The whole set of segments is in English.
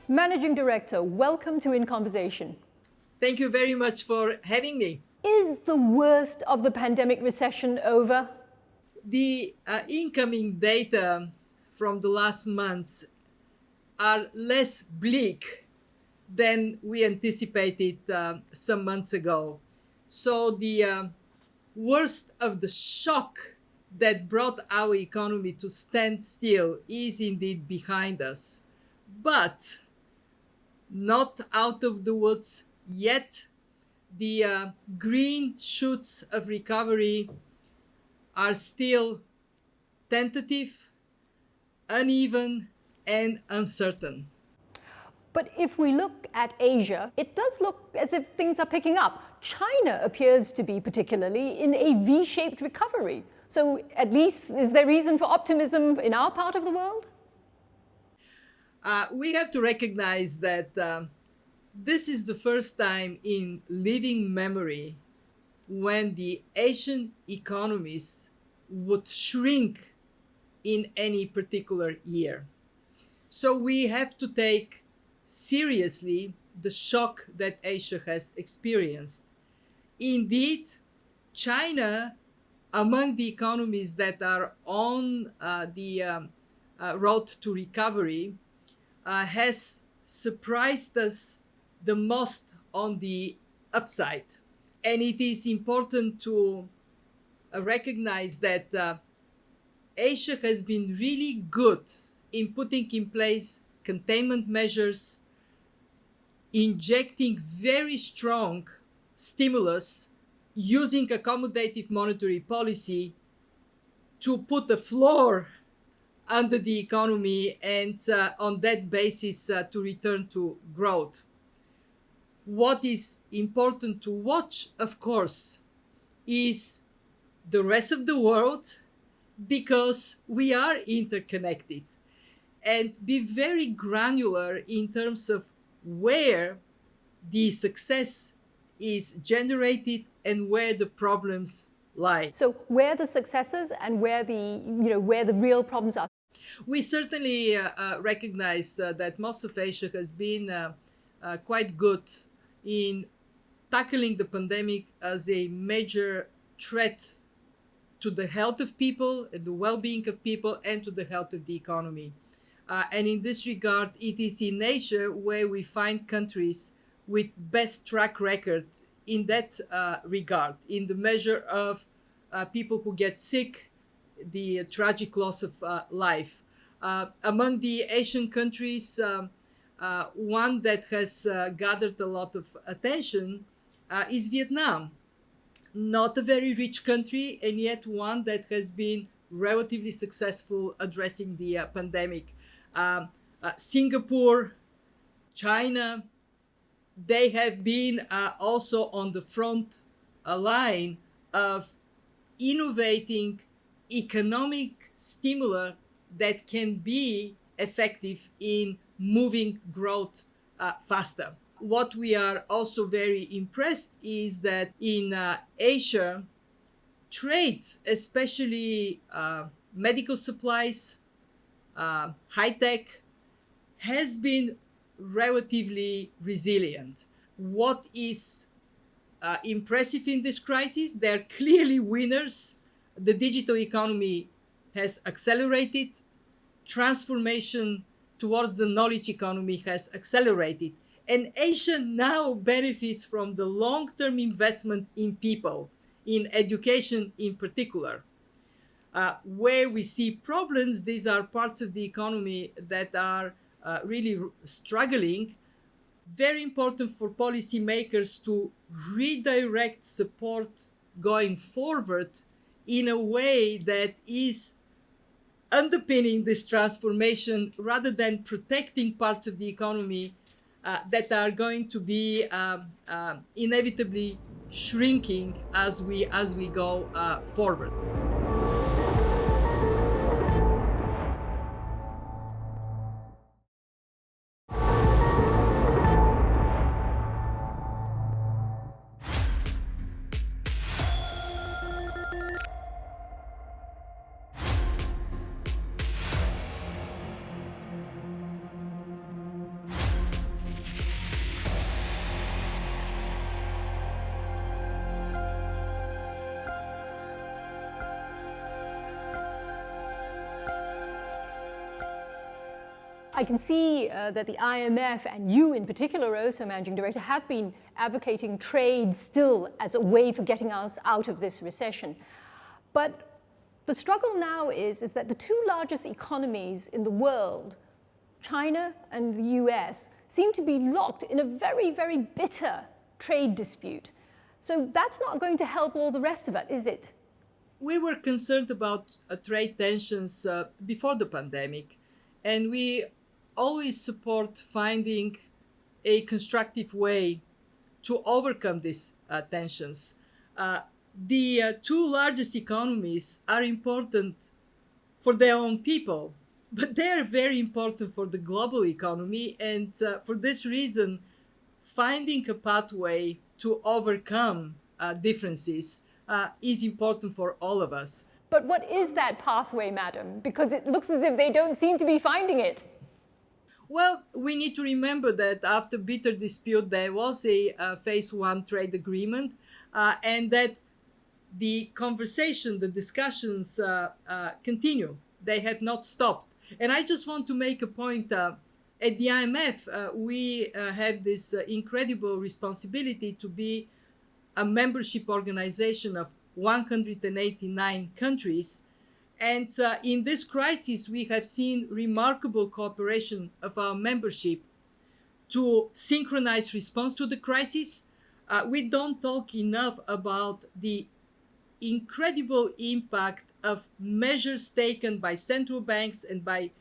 Managing Director, welcome to In Conversation. Thank you very much for having me. Is the worst of the pandemic recession over? The incoming data from the last months are less bleak than we anticipated some months ago. So the worst of the shock that brought our economy to stand still is indeed behind us. But not out of the woods yet. The green shoots of recovery are still tentative, uneven, and uncertain. But if we look at Asia, it does look as if things are picking up. China appears to be particularly in a V-shaped recovery. So at least, is there reason for optimism in our part of the world? We have to recognize that this is the first time in living memory when the Asian economies would shrink in any particular year. So we have to take seriously the shock that Asia has experienced. Indeed, China, among the economies that are on the road to recovery, has surprised us the most on the upside. And it is important to recognize that Asia has been really good in putting in place containment measures, injecting very strong stimulus, using accommodative monetary policy to put a floor under the economy and on that basis to return to growth. What is important to watch, of course, is the rest of the world, because we are interconnected, and be very granular in terms of where the success is generated and where the problems lie. So where the successes and where the real problems are? We certainly recognize that most of Asia has been quite good in tackling the pandemic as a major threat to the health of people and the well-being of people and to the health of the economy. And in this regard, it is in Asia where we find countries with best track record in that regard, in the measure of people who get sick, the tragic loss of life. Among the Asian countries, one that has gathered a lot of attention is Vietnam. Not a very rich country, and yet one that has been relatively successful addressing the pandemic. Singapore, China, they have been also on the front line of innovating economic stimuli that can be effective in moving growth faster. What we are also very impressed is that in Asia, trade, especially medical supplies, high tech, has been relatively resilient. What is impressive in this crisis? They're clearly winners. The digital economy has accelerated. Transformation towards the knowledge economy has accelerated. And Asia now benefits from the long-term investment in people, in education in particular. Where we see problems, these are parts of the economy that are really struggling. Very important for policymakers to redirect support going forward in a way that is underpinning this transformation rather than protecting parts of the economy that are going to be inevitably shrinking as we go forward. I can see that the IMF and you in particular, also Managing Director, have been advocating trade still as a way for getting us out of this recession. But the struggle now is that the two largest economies in the world, China and the US, seem to be locked in a very, very bitter trade dispute. So that's not going to help all the rest of it, is it? We were concerned about trade tensions before the pandemic, and we always support finding a constructive way to overcome these tensions. The two largest economies are important for their own people, but they are very important for the global economy, and for this reason, finding a pathway to overcome differences is important for all of us. But what is that pathway, madam? Because it looks as if they don't seem to be finding it. Well, we need to remember that after bitter dispute, there was a phase one trade agreement, and that the conversation, the discussions continue. They have not stopped. And I just want to make a point. At the IMF, we have this incredible responsibility to be a membership organization of 189 countries. And in this crisis, we have seen remarkable cooperation of our membership to synchronize response to the crisis. We don't talk enough about the incredible impact of measures taken by central banks and by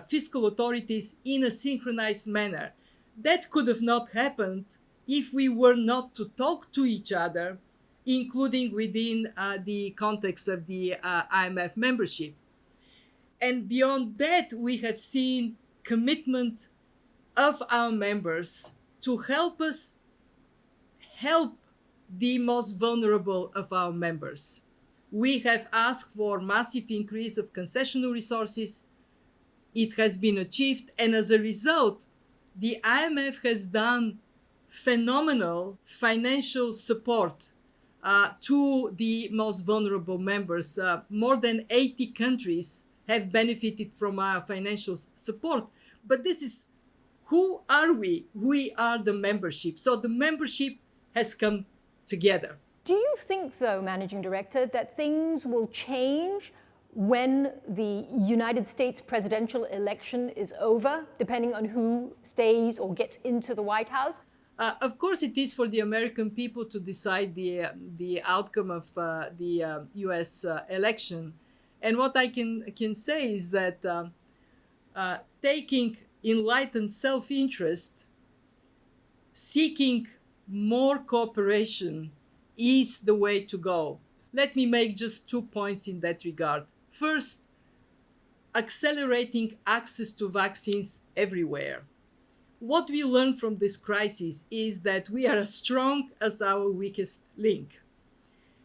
fiscal authorities in a synchronized manner. That could have not happened if we were not to talk to each other, including within the context of the IMF membership. And beyond that, we have seen commitment of our members to help us help the most vulnerable of our members. We have asked for massive increase of concessional resources. It has been achieved, and as a result, the IMF has done phenomenal financial support to the most vulnerable members. More than 80 countries have benefited from our financial support. But this is, who are we? We are the membership. So the membership has come together. Do you think, though, Managing Director, that things will change when the United States presidential election is over, depending on who stays or gets into the White House? Of course, it is for the American people to decide the outcome of the U.S. Election. And what I can say is that taking enlightened self-interest, seeking more cooperation is the way to go. Let me make just 2 points in that regard. First, accelerating access to vaccines everywhere. What we learned from this crisis is that we are as strong as our weakest link.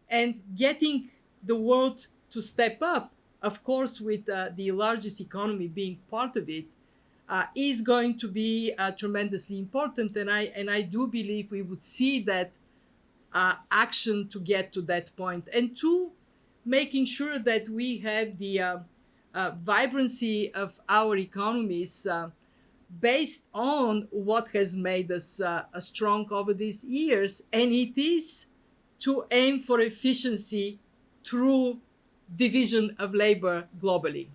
And getting the world to step up, of course, with the largest economy being part of it, is going to be tremendously important. And I do believe we would see that action to get to that point. And two, making sure that we have the vibrancy of our economies based on what has made us strong over these years. And it is to aim for efficiency through division of labor globally.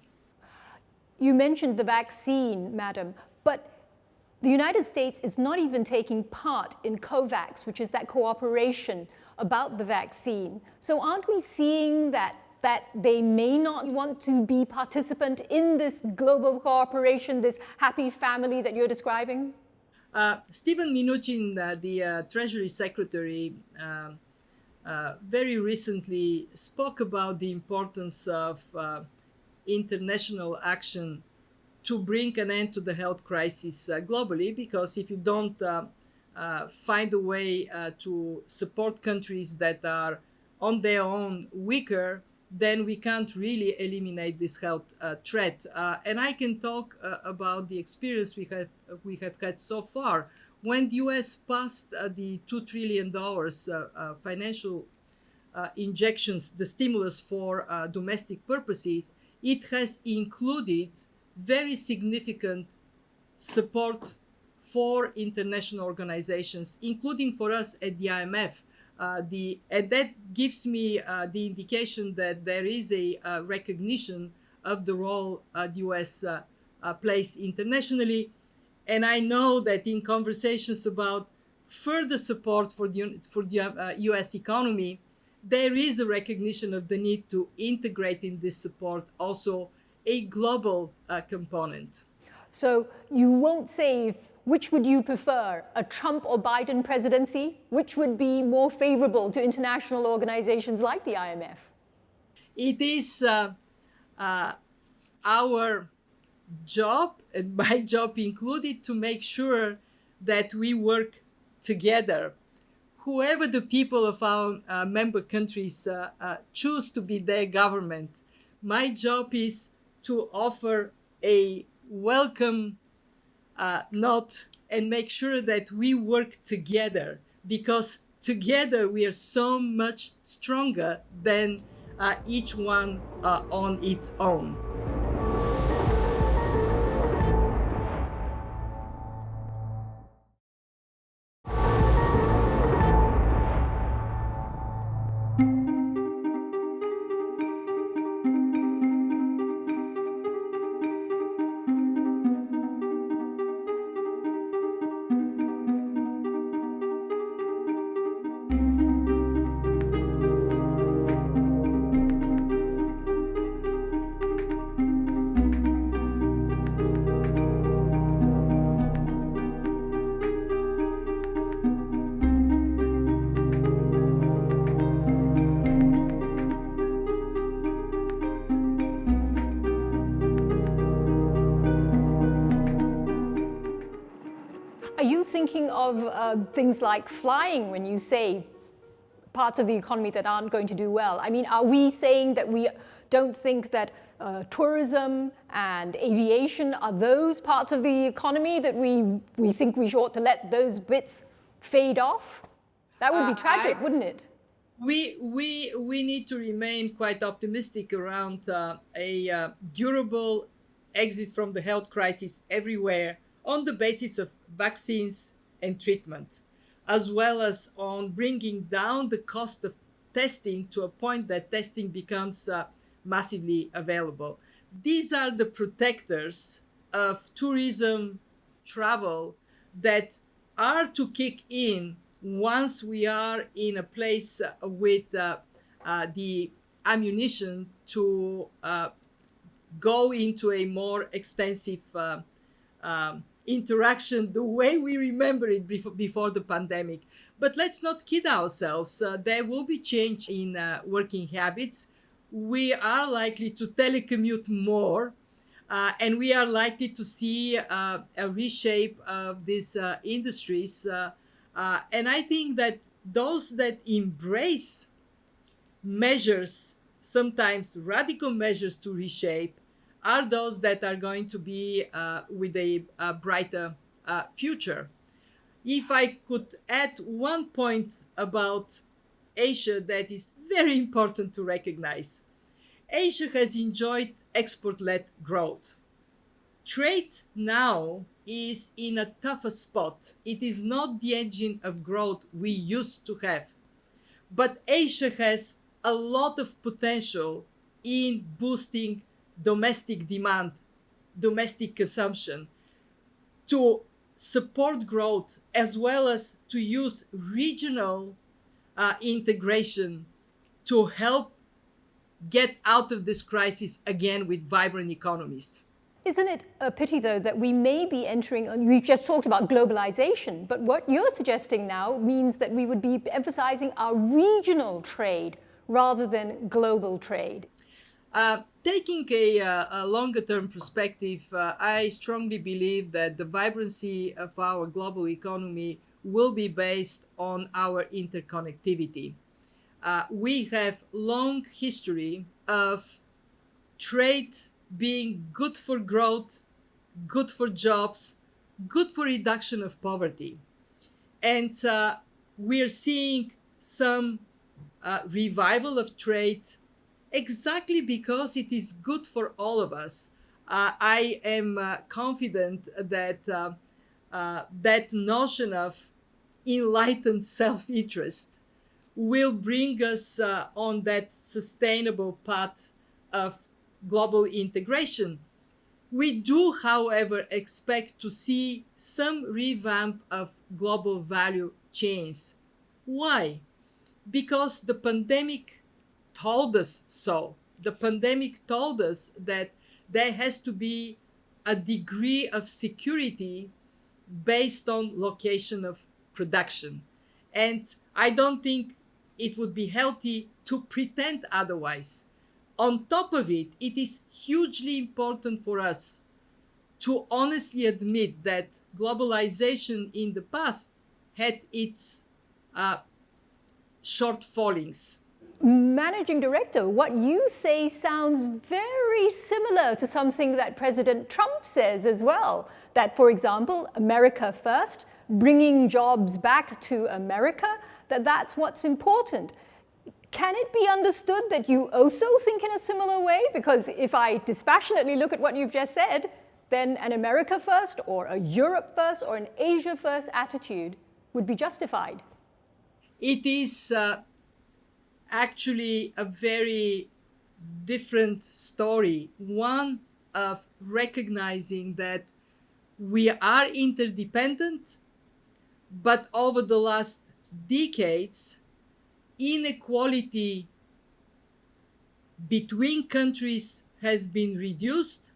You mentioned the vaccine, madam, but the United States is not even taking part in COVAX, which is that cooperation about the vaccine. So aren't we seeing that they may not want to be participant in this global cooperation, this happy family that you're describing? Steven Mnuchin, the Treasury Secretary, very recently spoke about the importance of international action to bring an end to the health crisis globally, because if you don't find a way to support countries that are on their own weaker, then we can't really eliminate this health threat. And I can talk about the experience we have had so far. When the US passed the $2 trillion financial injections, the stimulus for domestic purposes, it has included very significant support for international organizations, including for us at the IMF. And that gives me the indication that there is a recognition of the role the US plays internationally. And I know that in conversations about further support for the US economy, there is a recognition of the need to integrate in this support also a global component. So you won't say which would you prefer, a Trump or Biden presidency? Which would be more favorable to international organizations like the IMF? It is our job, and my job included, to make sure that we work together. Whoever the people of our member countries choose to be their government, my job is to offer a welcome nod and make sure that we work together, because together we are so much stronger than each one on its own. Are you thinking of things like flying when you say parts of the economy that aren't going to do well? I mean, are we saying that we don't think that tourism and aviation are those parts of the economy that we think we ought to let those bits fade off? That would be tragic, wouldn't it? We need to remain quite optimistic around a durable exit from the health crisis everywhere on the basis of vaccines and treatment, as well as on bringing down the cost of testing to a point that testing becomes massively available. These are the protectors of tourism, travel, that are to kick in once we are in a place with the ammunition to go into a more extensive interaction the way we remember it before the pandemic. But let's not kid ourselves. There will be change in working habits. We are likely to telecommute more, and we are likely to see a reshape of these industries. And I think that those that embrace measures, sometimes radical measures to reshape, are those that are going to be with a brighter future. If I could add one point about Asia that is very important to recognize, Asia has enjoyed export-led growth. Trade now is in a tougher spot. It is not the engine of growth we used to have. But Asia has a lot of potential in boosting domestic demand, domestic consumption, to support growth, as well as to use regional integration to help get out of this crisis again with vibrant economies. Isn't it a pity, though, that we may be entering, we've just talked about globalization, but what you're suggesting now means that we would be emphasizing our regional trade rather than global trade? Taking a longer-term perspective, I strongly believe that the vibrancy of our global economy will be based on our interconnectivity. We have long history of trade being good for growth, good for jobs, good for reduction of poverty. And we're seeing some revival of trade exactly because it is good for all of us. I am confident that that notion of enlightened self-interest will bring us on that sustainable path of global integration. We do, however, expect to see some revamp of global value chains. Why? Because the pandemic told us so. The pandemic told us that there has to be a degree of security based on location of production. And I don't think it would be healthy to pretend otherwise. On top of it, it is hugely important for us to honestly admit that globalization in the past had its shortfallings. Managing Director, what you say sounds very similar to something that President Trump says as well. That, for example, America first, bringing jobs back to America, that's what's important. Can it be understood that you also think in a similar way? Because if I dispassionately look at what you've just said, then an America first or a Europe first or an Asia first attitude would be justified. It is actually a very different story, one of recognizing that we are interdependent, but over the last decades, inequality between countries has been reduced,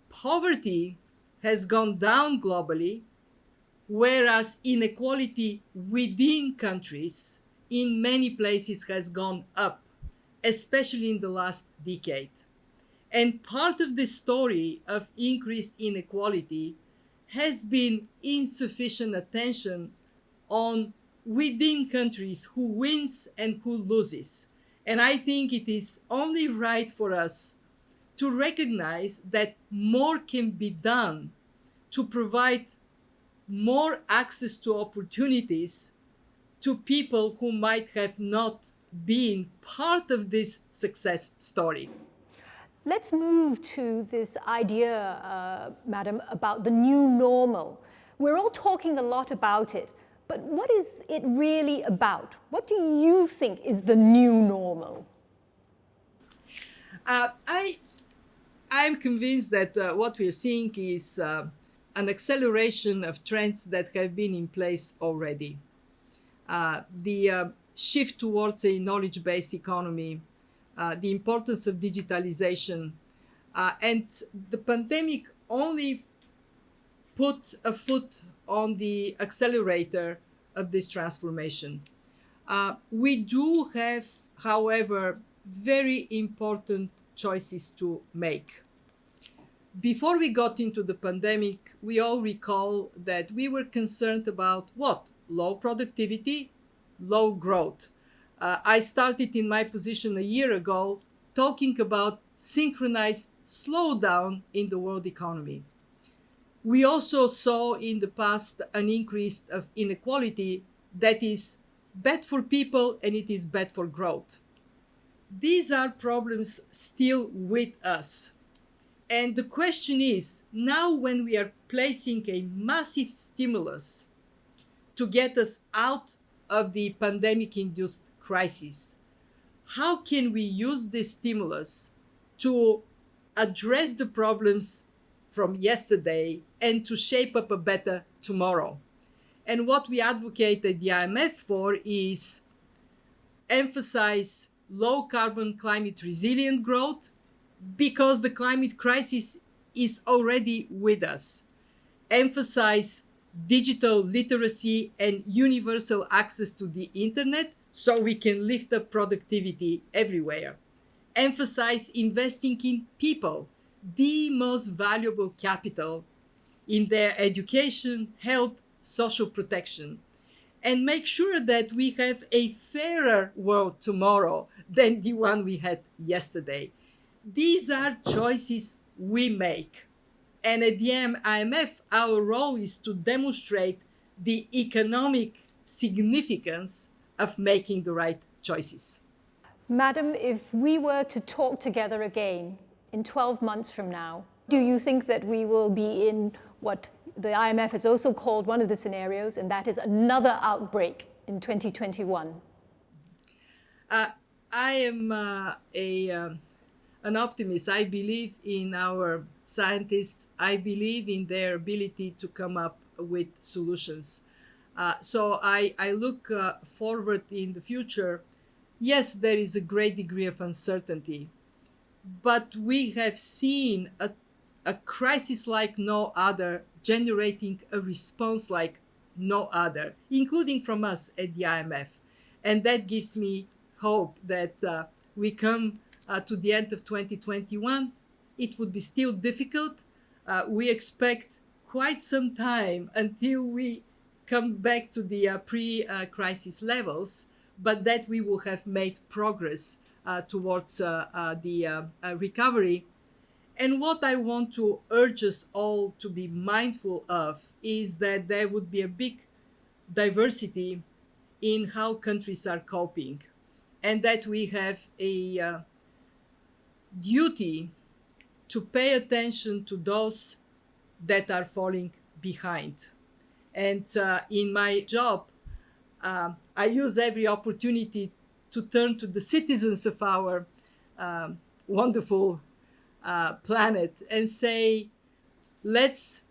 poverty has gone down globally, whereas inequality within countries in many places has gone up, especially in the last decade. And part of the story of increased inequality has been insufficient attention on within countries who wins and who loses. And I think it is only right for us to recognize that more can be done to provide more access to opportunities to people who might have not been part of this success story. Let's move to this idea, Madam, about the new normal. We're all talking a lot about it, but what is it really about? What do you think is the new normal? I'm convinced that what we're seeing is an acceleration of trends that have been in place already. The shift towards a knowledge-based economy, the importance of digitalization, and the pandemic only put a foot on the accelerator of this transformation. We do have, however, very important choices to make. Before we got into the pandemic, we all recall that we were concerned about what? Low productivity, low growth. I started in my position a year ago talking about synchronized slowdown in the world economy. We also saw in the past an increase of inequality that is bad for people and it is bad for growth. These are problems still with us. And the question is, now when we are placing a massive stimulus to get us out of the pandemic-induced crisis, how can we use this stimulus to address the problems from yesterday and to shape up a better tomorrow? And what we advocate at the IMF for is emphasize low carbon climate resilient growth, because the climate crisis is already with us. Emphasize digital literacy and universal access to the internet so we can lift up productivity everywhere. Emphasize investing in people, the most valuable capital in their education, health, social protection. And make sure that we have a fairer world tomorrow than the one we had yesterday. These are choices we make. And at the IMF, our role is to demonstrate the economic significance of making the right choices. Madam, if we were to talk together again in 12 months from now, Do you think that we will be in what the IMF has also called one of the scenarios, and that is another outbreak in 2021? I am an optimist. I believe in our scientists. I believe in their ability to come up with solutions. So I look forward in the future. Yes, there is a great degree of uncertainty, but we have seen a crisis like no other, generating a response like no other, including from us at the IMF. And that gives me hope that we come to the end of 2021. It would be still difficult. We expect quite some time until we come back to the pre-crisis levels, but that we will have made progress towards the recovery. And what I want to urge us all to be mindful of is that there would be a big diversity in how countries are coping, and that we have a duty to pay attention to those that are falling behind. And in my job, I use every opportunity to turn to the citizens of our wonderful planet and say, let's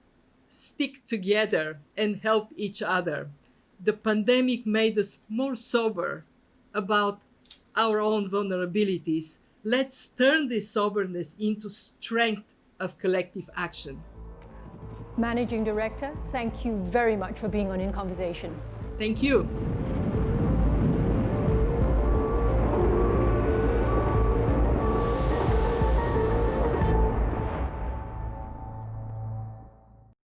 stick together and help each other. The pandemic made us more sober about our own vulnerabilities. Let's turn this soberness into strength of collective action. Managing Director, thank you very much for being on In Conversation. Thank you.